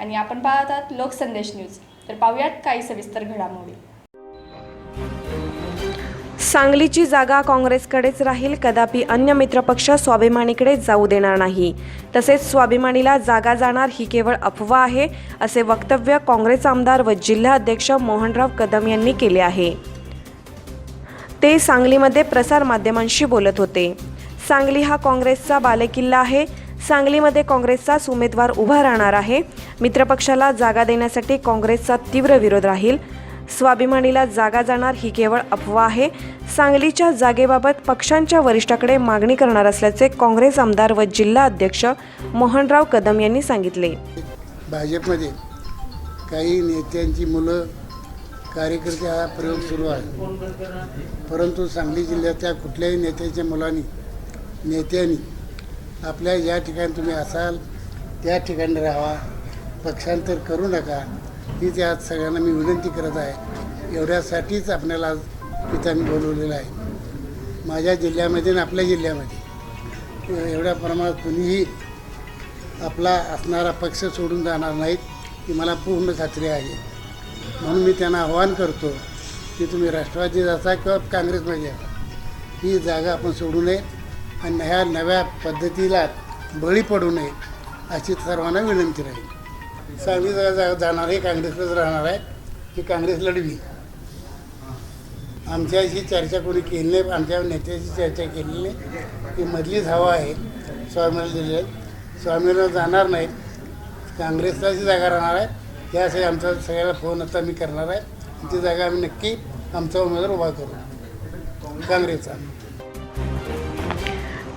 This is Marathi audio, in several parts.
आणि आपण पाहत आहात लोकसंदेश न्यूज। तर पाहूयात काही सविस्तर घडामोडी। सांगलीची जागा काँग्रेसकडेच राहील, कदापि अन्य मित्रपक्ष स्वाभिमानीकडे जाऊ देणार नाही। तसेच स्वाभिमानीला जागा जाणार ही केवळ अफवा आहे, असे वक्तव्य काँग्रेस आमदार व जिल्हा अध्यक्ष मोहनराव कदम यांनी केले आहे। ते सांगलीमध्ये प्रसार माध्यमांशी बोलत होते। सांगली हा काँग्रेसचा बालेकिल्ला आहे। सांगलीमध्ये काँग्रेसचाच उमेदवार उभा राहणार आहे। मित्रपक्षाला जागा देण्यासाठी काँग्रेसचा तीव्र विरोध राहील। स्वाभिमानीला जागा जाणार ही केवळ अफवा आहे। सांगलीच्या जागेबाबत पक्षांच्या वरिष्ठाकडे मागणी करणार असल्याचे काँग्रेस आमदार व जिल्हा अध्यक्ष मोहनराव कदम यांनी सांगितले। भाजपमध्ये काही नेत्यांची मुलं कार्यकर्ते हा प्रयोग सुरू आहे, परंतु सांगली जिल्ह्याच्या कुठल्याही नेत्याच्या नेत्यांनी आपल्या ज्या ठिकाणी तुम्ही असाल त्या ठिकाणी राहावा, पक्षांतर करू नका, ही त्या सगळ्यांना मी विनंती करत आहे। एवढ्यासाठीच आपल्याला इथं आम्ही बोलवलेलं आहे। माझ्या जिल्ह्यामध्ये आणि आपल्या जिल्ह्यामध्ये एवढ्या प्रमाणात कुणीही आपला असणारा पक्ष सोडून जाणार नाहीत ही मला पूर्ण खात्री आहे। म्हणून मी त्यांना आवाहन करतो की तुम्ही राष्ट्रवादीत असा किंवा काँग्रेसमध्ये असा, ही जागा आपण सोडू नये आणि ह्या नव्या पद्धतीला बळी पडू नये अशी सर्वांना विनंती राहील। सांगली जागा जाणार आहे, काँग्रेसलाच राहणार आहे, ही काँग्रेस लढवी। आमच्याशी चर्चा कोणी केली नाही, आमच्या नेत्याशी चर्चा केलेली नाही। ही मधलीच हवा आहे स्वाभिमानी जिल्ह्यात। स्वाभिमानीला जाणार नाहीत, काँग्रेसलाच जागा राहणार आहे। यासाठी आमचा सगळ्याला फोन आता मी करणार आहे। ती जागा आम्ही नक्की आमचा उमेदवार उभा करू काँग्रेसचा।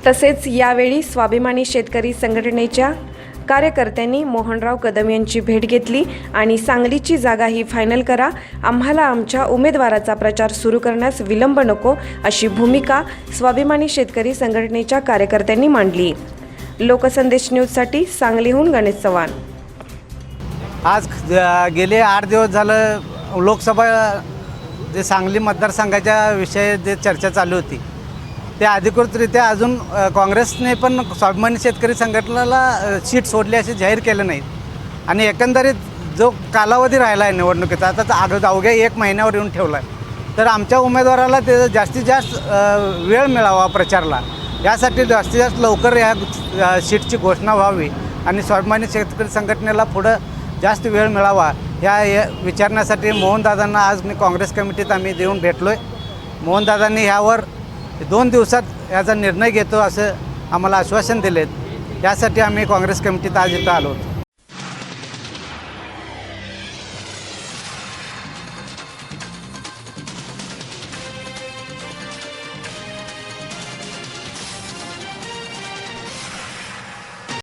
तसेच यावेळी स्वाभिमानी शेतकरी संघटनेच्या कार्यकर्त्यांनी मोहनराव कदम यांची भेट घेतली आणि सांगलीची जागा ही फायनल करा, आम्हाला आमच्या उमेदवाराचा प्रचार सुरू करण्यास विलंब नको, अशी भूमिका स्वाभिमानी शेतकरी संघटनेच्या कार्यकर्त्यांनी मांडली। लोकसंदेश न्यूजसाठी सांगलीहून गणेश चव्हाण। आज गेले 8 दिवस झालं लोकसभा जे सांगली मतदारसंघाच्या विषयी जे चर्चा चालू होती ते अधिकृतरित्या अजून काँग्रेसने पण स्वाभिमानी शेतकरी संघटनेला सीट सोडली असे जाहीर केलं नाही। आणि एकंदरीत जो कालावधी राहिला आहे निवडणुकीचा आता अवघ्या 1 महिन्यावर येऊन ठेवला आहे, तर आमच्या उमेदवाराला ते जास्तीत जास्त वेळ मिळावा प्रचारला, यासाठी जास्तीत जास्त लवकर या सीटची घोषणा व्हावी आणि स्वाभिमानी शेतकरी संघटनेला पुढं जास्त वेळ मिळावा या विचारण्यासाठी मोहनदादांना आज मी काँग्रेस कमिटीत आम्ही देऊन भेटलो आहे। मोहनदादांनी ह्यावर 2 दिवसात याचा निर्णय घेतो असं आम्हाला आश्वासन दिलेत। यासाठी आम्ही काँग्रेस कमिटीत आज इथं आलो होतो।